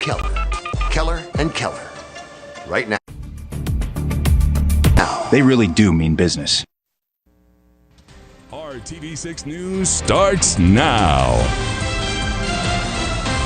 Keller and Keller. Right now. They really do mean business. WRTV6 News starts now.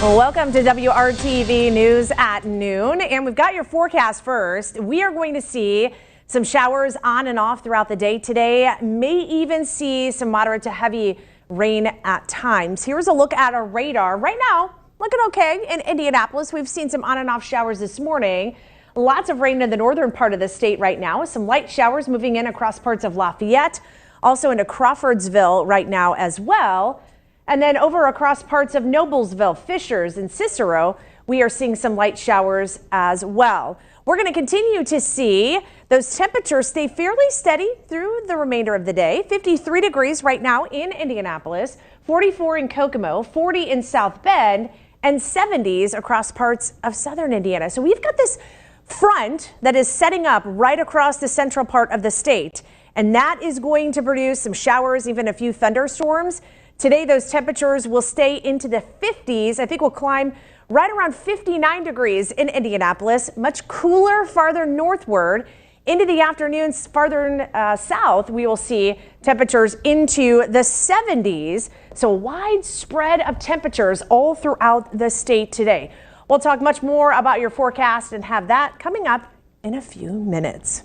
Welcome to WRTV News at noon, and we've got your forecast first. We are going to see some showers on and off throughout the day today. May even see some moderate to heavy rain at times. Here's a look at our radar. Right now, looking okay in Indianapolis. We've seen some on and off showers this morning. Lots of rain in the northern part of the state right now. Some light showers moving in across parts of Lafayette, also into Crawfordsville right now as well. And then over across parts of Noblesville, Fishers, and Cicero, we are seeing some light showers as well. We're going to continue to see those temperatures stay fairly steady through the remainder of the day. 53 degrees right now in Indianapolis, 44 in Kokomo, 40 in South Bend, and 70s across parts of southern Indiana. So we've got this front that is setting up right across the central part of the state, and that is going to produce some showers, even a few thunderstorms. Today, those temperatures will stay into the 50s. I think we'll climb right around 59 degrees in Indianapolis, much cooler farther northward. Into the afternoons, farther south, we will see temperatures into the 70s. So a wide spread of temperatures all throughout the state today. We'll talk much more about your forecast and have that coming up in a few minutes.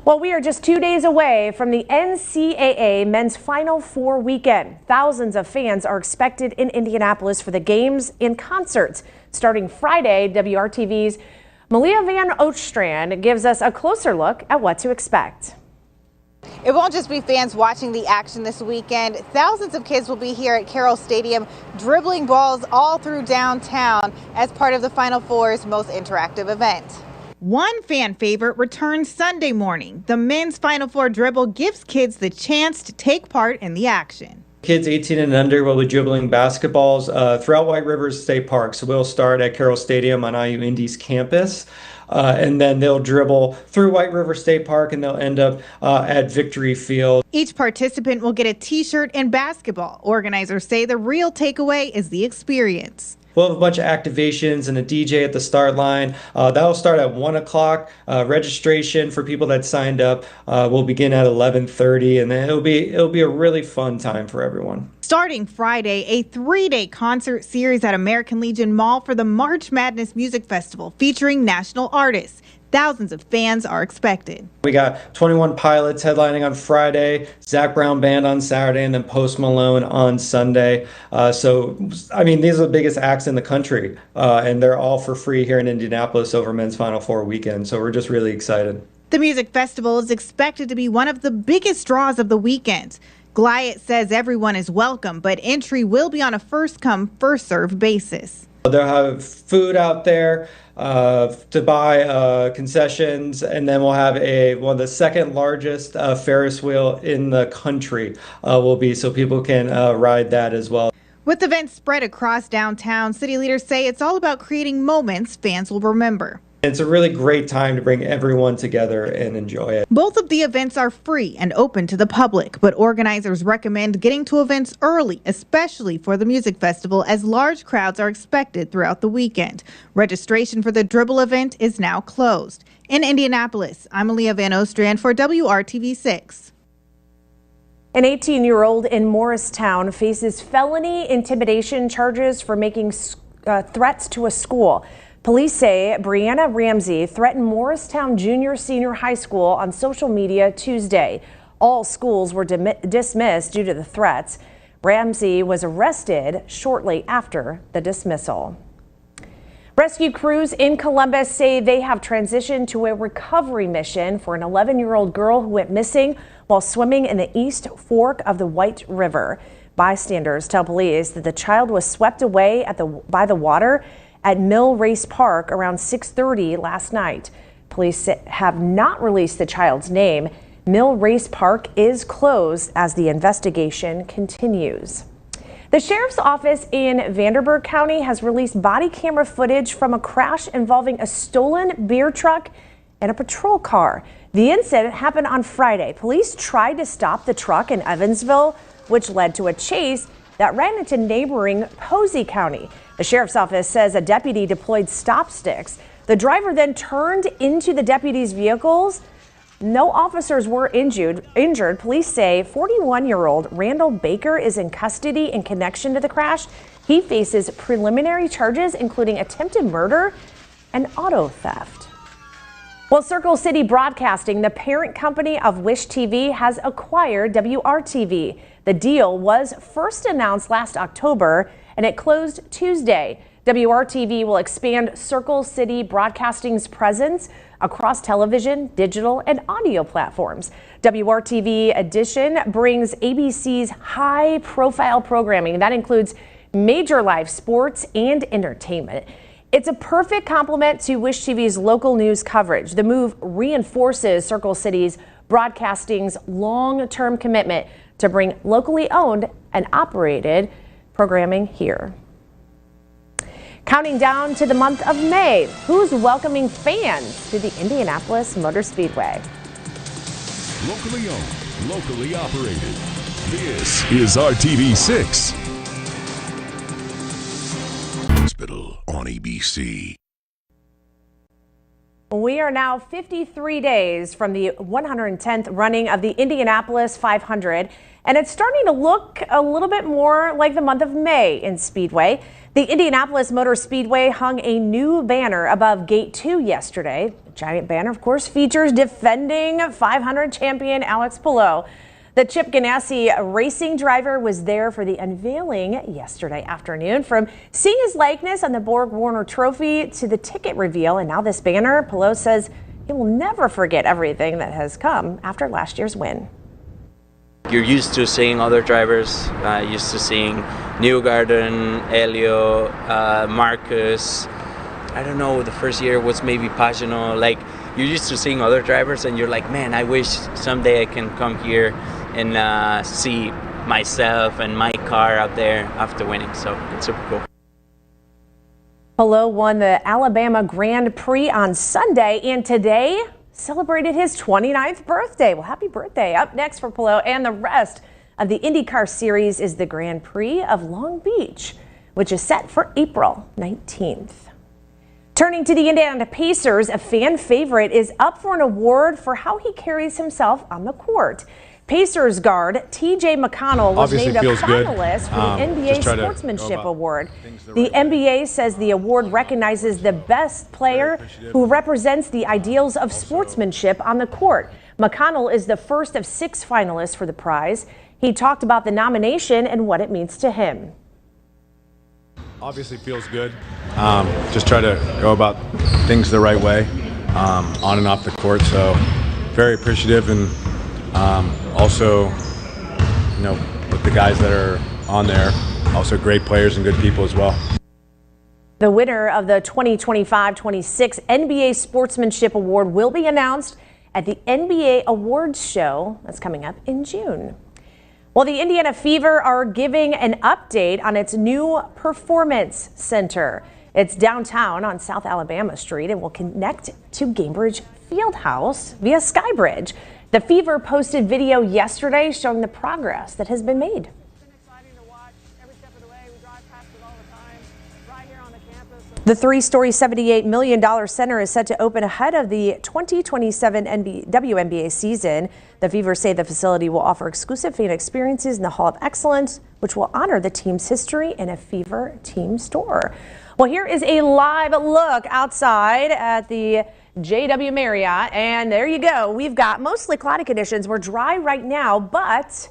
Well, we are just 2 days away from the NCAA Men's Final Four weekend. Thousands of fans are expected in Indianapolis for the games and concerts. Starting Friday, WRTV's Malia Van Ooststrand gives us a closer look at what to expect. It won't just be fans watching the action this weekend. Thousands of kids will be here at Carroll Stadium dribbling balls all through downtown as part of the Final Four's most interactive event. One fan favorite returns Sunday morning. The men's Final Four dribble gives kids the chance to take part in the action. Kids 18 and under will be dribbling basketballs throughout White River State Park. So we'll start at Carroll Stadium on IU Indy's campus, and then they'll dribble through White River State Park, and they'll end up at Victory Field. Each participant will get a t-shirt and basketball. Organizers say the real takeaway is the experience. We'll have a bunch of activations and a DJ at the start line. That'll start at 1 o'clock. Registration for people that signed up will begin at 11:30, and then it'll be a really fun time for everyone. Starting Friday, a 3-day concert series at American Legion Mall for the March Madness Music Festival featuring national artists. Thousands of fans are expected. We got 21 Pilots headlining on Friday, Zac Brown Band on Saturday, and then Post Malone on Sunday. These are the biggest acts in the country, and they're all for free here in Indianapolis over Men's Final Four weekend. So we're just really excited. The music festival is expected to be one of the biggest draws of the weekend. Goliath says everyone is welcome, but entry will be on a first-come, first-served basis. They'll have food out there to buy, concessions, and then we'll have one of the second largest Ferris wheel in the country will be, so people can ride that as well. With events spread across downtown, city leaders say it's all about creating moments fans will remember. It's a really great time to bring everyone together and enjoy it. Both of the events are free and open to the public, but organizers recommend getting to events early, especially for the music festival, as large crowds are expected throughout the weekend. Registration for the dribble event is now closed. In Indianapolis, I'm Malia Van Ooststrand for WRTV6. An 18-year-old in Morristown faces felony intimidation charges for making threats to a school. Police say Brianna Ramsey threatened Morristown Junior-Senior High School on social media Tuesday. All schools were dismissed due to the threats. Ramsey was arrested shortly after the dismissal. Rescue crews in Columbus say they have transitioned to a recovery mission for an 11-year-old girl who went missing while swimming in the East Fork of the White River. Bystanders tell police that the child was swept away by the water at Mill Race Park around 6:30 last night. Police have not released the child's name. Mill Race Park is closed as the investigation continues. The sheriff's office in Vanderburgh County has released body camera footage from a crash involving a stolen beer truck and a patrol car. The incident happened on Friday. Police tried to stop the truck in Evansville, which led to a chase, that ran into neighboring Posey County. The sheriff's office says a deputy deployed stop sticks. The driver then turned into the deputy's vehicles. No officers were injured. Police say 41-year-old Randall Baker is in custody in connection to the crash. He faces preliminary charges, including attempted murder and auto theft. Well, Circle City Broadcasting, the parent company of Wish TV, has acquired WRTV. The deal was first announced last October, and it closed Tuesday. WRTV will expand Circle City Broadcasting's presence across television, digital, and audio platforms. WRTV Edition brings ABC's high-profile programming. That includes major live sports and entertainment. It's a perfect complement to Wish TV's local news coverage. The move reinforces Circle City's Broadcasting's long-term commitment to bring locally owned and operated programming here. Counting down to the month of May, who's welcoming fans to the Indianapolis Motor Speedway? Locally owned, locally operated. This is RTV6. Hospital on ABC. We are now 53 days from the 110th running of the Indianapolis 500, and it's starting to look a little bit more like the month of May in Speedway. The Indianapolis Motor Speedway hung a new banner above Gate 2 yesterday. The giant banner, of course, features defending 500 champion Alex Palou. The Chip Ganassi racing driver was there for the unveiling yesterday afternoon. From seeing his likeness on the Borg Warner Trophy to the ticket reveal, and now this banner, Palou says he will never forget everything that has come after last year's win. You're used to seeing other drivers, used to seeing Newgarden, Elio, Marcus. I don't know, the first year was maybe Pagano. Like, you're used to seeing other drivers and you're like, man, I wish someday I can come here and see myself and my car out there after winning. So it's super cool. Palou won the Alabama Grand Prix on Sunday and today celebrated his 29th birthday. Well, happy birthday. Up next for Palou and the rest of the IndyCar series is the Grand Prix of Long Beach, which is set for April 19th. Turning to the Indiana Pacers, a fan favorite is up for an award for how he carries himself on the court. Pacers guard T.J. McConnell was named a finalist for the NBA Sportsmanship Award. The NBA says the award recognizes the best player who represents the ideals of sportsmanship on the court. McConnell is the first of 6 finalists for the prize. He talked about the nomination and what it means to him. Obviously feels good. Just try to go about things the right way, on and off the court. So very appreciative, and also, you know, with the guys that are on there, also great players and good people as well. The winner of the 2025-26 NBA Sportsmanship Award will be announced at the NBA Awards show that's coming up in June. Well, the Indiana Fever are giving an update on its new performance center. It's downtown on South Alabama Street and will connect to Gainbridge Fieldhouse via Skybridge. The Fever posted video yesterday showing the progress that has been made. The 3-story $78 million center is set to open ahead of the 2027 WNBA season. The Fever say the facility will offer exclusive fan experiences in the Hall of Excellence, which will honor the team's history in a Fever team store. Well, here is a live look outside at the JW Marriott, and there you go. We've got mostly cloudy conditions. We're dry right now, but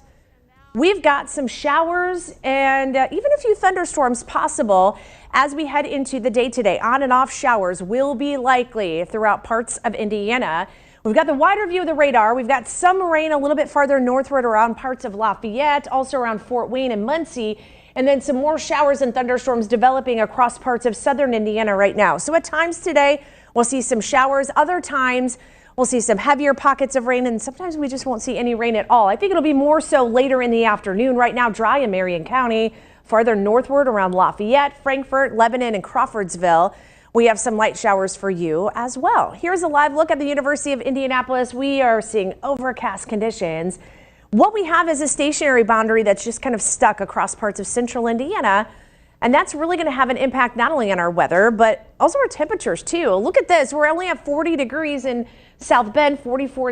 we've got some showers and even a few thunderstorms possible as we head into the day today. On and off showers will be likely throughout parts of Indiana. We've got the wider view of the radar. We've got some rain a little bit farther northward around parts of Lafayette, also around Fort Wayne and Muncie, and then some more showers and thunderstorms developing across parts of southern Indiana right now. So at times today, we'll see some showers. Other times, we'll see some heavier pockets of rain, and sometimes we just won't see any rain at all. I think it'll be more so later in the afternoon. Right now, dry in Marion County. Farther northward around Lafayette, Frankfort, Lebanon, and Crawfordsville, we have some light showers for you as well. Here's a live look at the University of Indianapolis. We are seeing overcast conditions What we have is a stationary boundary that's just kind of stuck across parts of central Indiana. And that's really going to have an impact not only on our weather, but also our temperatures too. Look at this. We're only at 40 degrees in South Bend, 44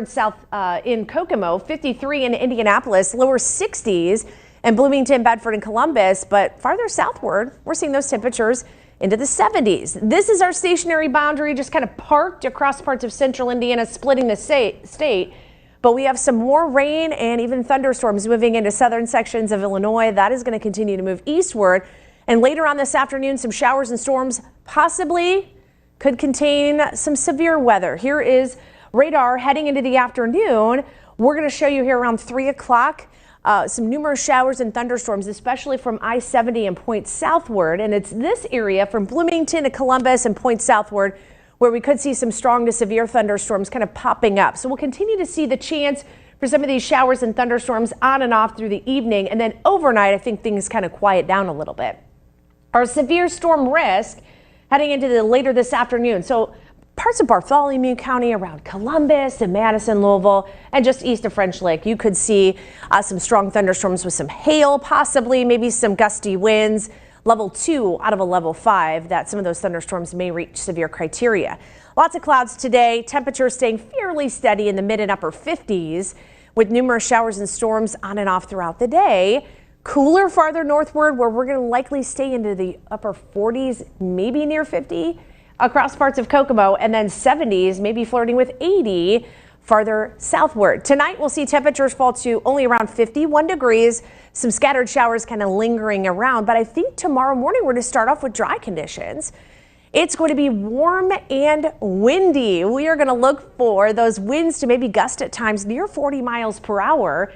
in Kokomo, 53 in Indianapolis, lower 60s in Bloomington, Bedford, and Columbus. But farther southward, we're seeing those temperatures into the 70s. This is our stationary boundary, just kind of parked across parts of central Indiana, splitting the state. But we have some more rain and even thunderstorms moving into southern sections of Illinois. That is going to continue to move eastward. And later on this afternoon, some showers and storms possibly could contain some severe weather. Here is radar heading into the afternoon. We're going to show you here around 3 o'clock some numerous showers and thunderstorms, especially from I-70 and points southward. And it's this area from Bloomington to Columbus and points southward where we could see some strong to severe thunderstorms kind of popping up. So we'll continue to see the chance for some of these showers and thunderstorms on and off through the evening. And then overnight, I think things kind of quiet down a little bit. Our severe storm risk heading into the later this afternoon. So parts of Bartholomew County around Columbus and Madison, Louisville, and just east of French Lick, you could see some strong thunderstorms with some hail, possibly maybe some gusty winds. Level 2 out of a level 5, that some of those thunderstorms may reach severe criteria. Lots of clouds today. Temperatures staying fairly steady in the mid and upper 50s with numerous showers and storms on and off throughout the day. Cooler farther northward where we're going to likely stay into the upper 40s, maybe near 50 across parts of Kokomo, and then 70s, maybe flirting with 80 farther southward. Tonight we'll see temperatures fall to only around 51 degrees. Some scattered showers kind of lingering around, but I think tomorrow morning we're going to start off with dry conditions. It's going to be warm and windy. We are going to look for those winds to maybe gust at times near 40 miles per hour.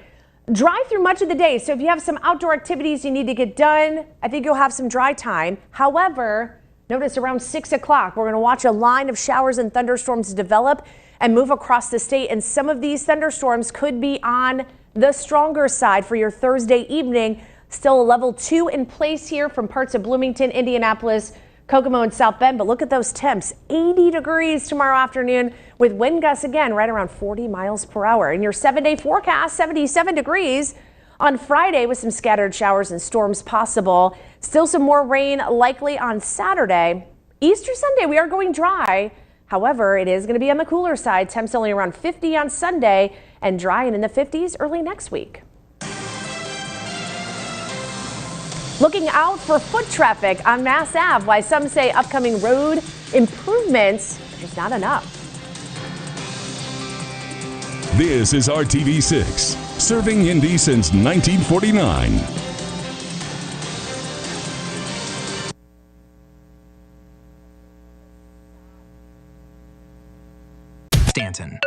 Dry through much of the day. So if you have some outdoor activities you need to get done, I think you'll have some dry time. However, notice around 6 o'clock, we're going to watch a line of showers and thunderstorms develop and move across the state. And some of these thunderstorms could be on the stronger side for your Thursday evening. Still a level 2 in place here from parts of Bloomington, Indianapolis, Kokomo, and South Bend. But look at those temps, 80 degrees tomorrow afternoon with wind gusts again right around 40 miles per hour. In your 7-day forecast, 77 degrees on Friday with some scattered showers and storms possible. Still some more rain likely on Saturday. Easter Sunday, we are going dry. However, it is going to be on the cooler side. Temps only around 50 on Sunday and dry and in the 50s early next week. Looking out for foot traffic on Mass Ave, why some say upcoming road improvements are just not enough. This is RTV6, serving Indy since 1949. Stanton.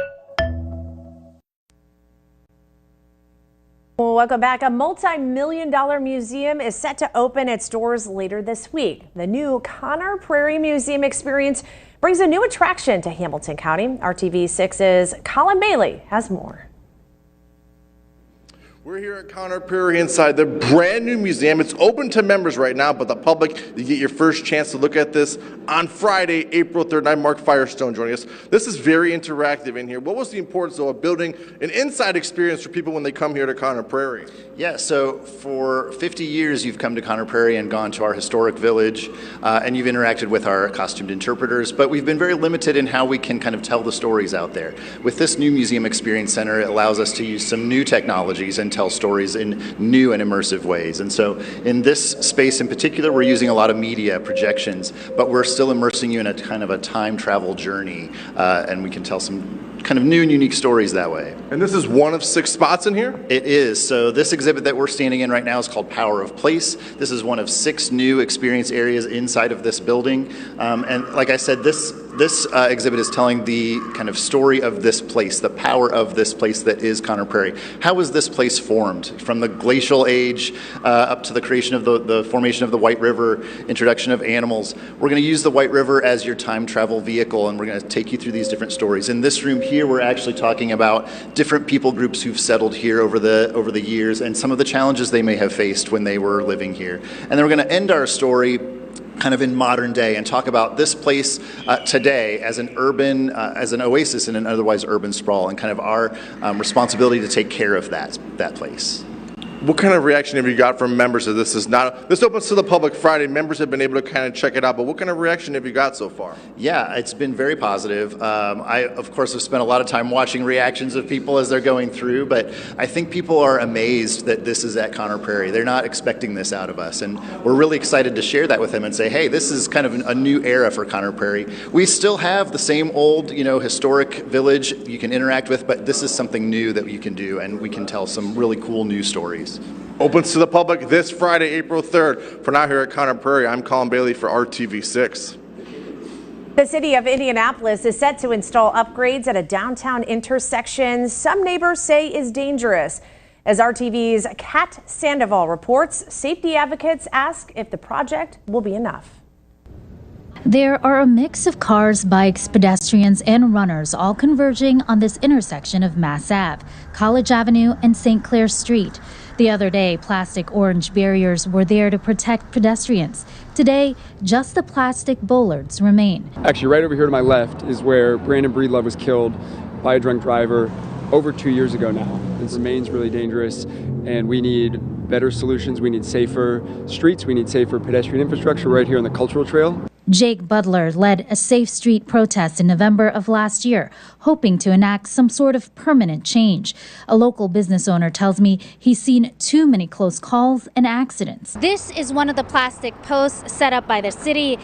Welcome back. A multi-million-dollar museum is set to open its doors later this week. The new Conner Prairie Museum experience brings a new attraction to Hamilton County. RTV6's Colin Bailey has more. We're here at Conner Prairie inside the brand new museum. It's open to members right now, but the public, you get your first chance to look at this on Friday, April 3rd. I'm Mark Firestone joining us. This is very interactive in here. What was the importance, though, of building an inside experience for people when they come here to Conner Prairie? Yeah, so for 50 years, you've come to Conner Prairie and gone to our historic village, and you've interacted with our costumed interpreters, but we've been very limited in how we can kind of tell the stories out there. With this new Museum Experience Center, it allows us to use some new technologies and tell stories in new and immersive ways. And so in this space in particular, we're using a lot of media projections, but we're still immersing you in a kind of a time travel journey, and we can tell some kind of new and unique stories that way. And this is one of 6 spots in here? It is. So this exhibit that we're standing in right now is called Power of Place. This is one of 6 new experience areas inside of this building. And like I said, this exhibit is telling the kind of story of this place, the power of this place that is Conner Prairie. How was this place formed? From the glacial age up to the creation of the formation of the White River, introduction of animals. We're going to use the White River as your time travel vehicle, and we're going to take you through these different stories. In this room here, we're actually talking about different people groups who've settled here over the years and some of the challenges they may have faced when they were living here. And then we're going to end our story kind of in modern day and talk about this place today as an urban, as an oasis in an otherwise urban sprawl, and kind of our responsibility to take care of that place. What kind of reaction have you got from members of this? This opens to the public Friday. Members have been able to kind of check it out, but what kind of reaction have you got so far? Yeah, it's been very positive. I, of course, have spent a lot of time watching reactions of people as they're going through, but I think people are amazed that this is at Conner Prairie. They're not expecting this out of us, and we're really excited to share that with them and say, hey, this is kind of a new era for Conner Prairie. We still have the same old, historic village you can interact with, but this is something new that you can do, and we can tell some really cool new stories. Opens to the public this Friday, April 3rd. For now, here at Conner Prairie, I'm Colin Bailey for RTV6. The city of Indianapolis is set to install upgrades at a downtown intersection some neighbors say is dangerous. As RTV's Kat Sandoval reports, safety advocates ask if the project will be enough. There are a mix of cars, bikes, pedestrians, and runners all converging on this intersection of Mass Ave, College Avenue, and St. Clair Street. The other day, plastic orange barriers were there to protect pedestrians. Today, just the plastic bollards remain. Actually, right over here to my left is where Brandon Breedlove was killed by a drunk driver over 2 years ago now. It remains really dangerous, and we need better solutions. We need safer streets. We need safer pedestrian infrastructure right here on the Cultural Trail. Jake Butler led a Safe Street protest in November of last year, hoping to enact some sort of permanent change. A local business owner tells me he's seen too many close calls and accidents. This is one of the plastic posts set up by the city.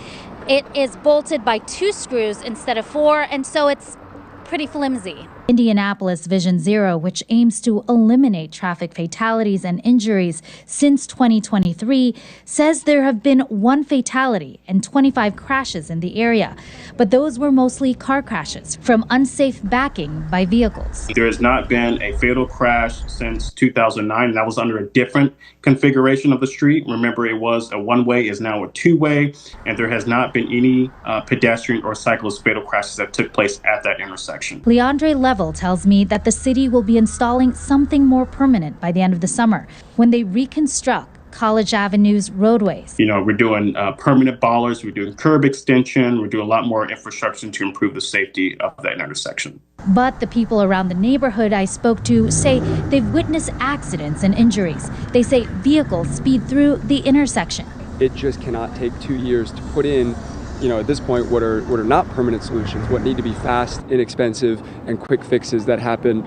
It is bolted by 2 screws instead of 4, and so it's pretty flimsy. Indianapolis Vision Zero, which aims to eliminate traffic fatalities and injuries since 2023, says there have been 1 fatality and 25 crashes in the area. But those were mostly car crashes from unsafe backing by vehicles. There has not been a fatal crash since 2009, and that was under a different configuration of the street. Remember, it was a one-way, is now a two-way, and there has not been any pedestrian or cyclist fatal crashes that took place at that intersection. Leandre Level tells me that the city will be installing something more permanent by the end of the summer when they reconstruct College Avenue's roadways. We're doing permanent bollards, we're doing curb extension, we're doing a lot more infrastructure to improve the safety of that intersection. But the people around the neighborhood I spoke to say they've witnessed accidents and injuries. They say vehicles speed through the intersection. It just cannot take 2 years to put in at this point, what are not permanent solutions, what need to be fast, inexpensive, and quick fixes that happen,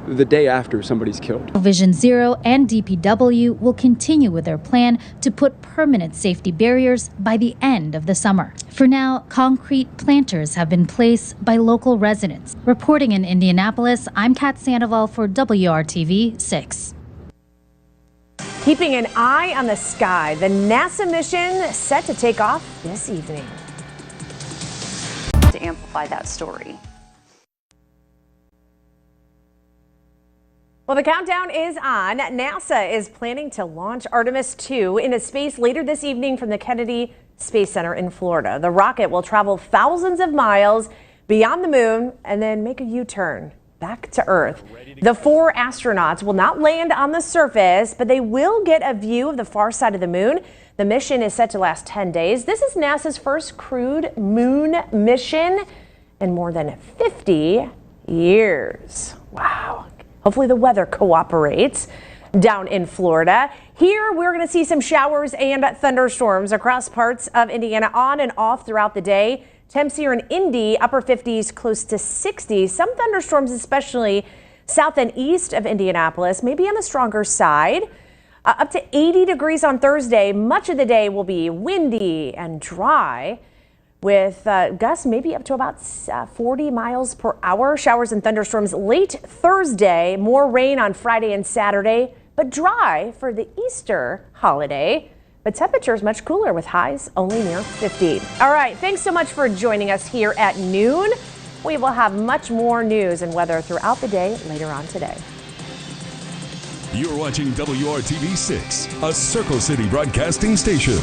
the day after somebody's killed. Vision Zero and DPW will continue with their plan to put permanent safety barriers by the end of the summer. For now, concrete planters have been placed by local residents. Reporting in Indianapolis, I'm Kat Sandoval for WRTV6. Keeping an eye on the sky, the NASA mission set to take off this evening. To amplify that story. Well, the countdown is on. NASA is planning to launch Artemis 2 into space later this evening from the Kennedy Space Center in Florida. The rocket will travel thousands of miles beyond the moon and then make a U-turn back to Earth. The 4 astronauts will not land on the surface, but they will get a view of the far side of the moon. The mission is set to last 10 days. This is NASA's first crewed moon mission in more than 50 years. Wow. Hopefully the weather cooperates down in Florida. Here we're going to see some showers and thunderstorms across parts of Indiana on and off throughout the day. Temps here in Indy, upper 50s, close to 60. Some thunderstorms, especially south and east of Indianapolis, maybe on the stronger side. Up to 80 degrees on Thursday. Much of the day will be windy and dry with gusts maybe up to about 40 miles per hour. Showers and thunderstorms late Thursday. More rain on Friday and Saturday, but dry for the Easter holiday. But temperatures much cooler with highs only near 50. All right, thanks so much for joining us here at noon. We will have much more news and weather throughout the day later on today. You're watching WRTV6, a Circle City broadcasting station.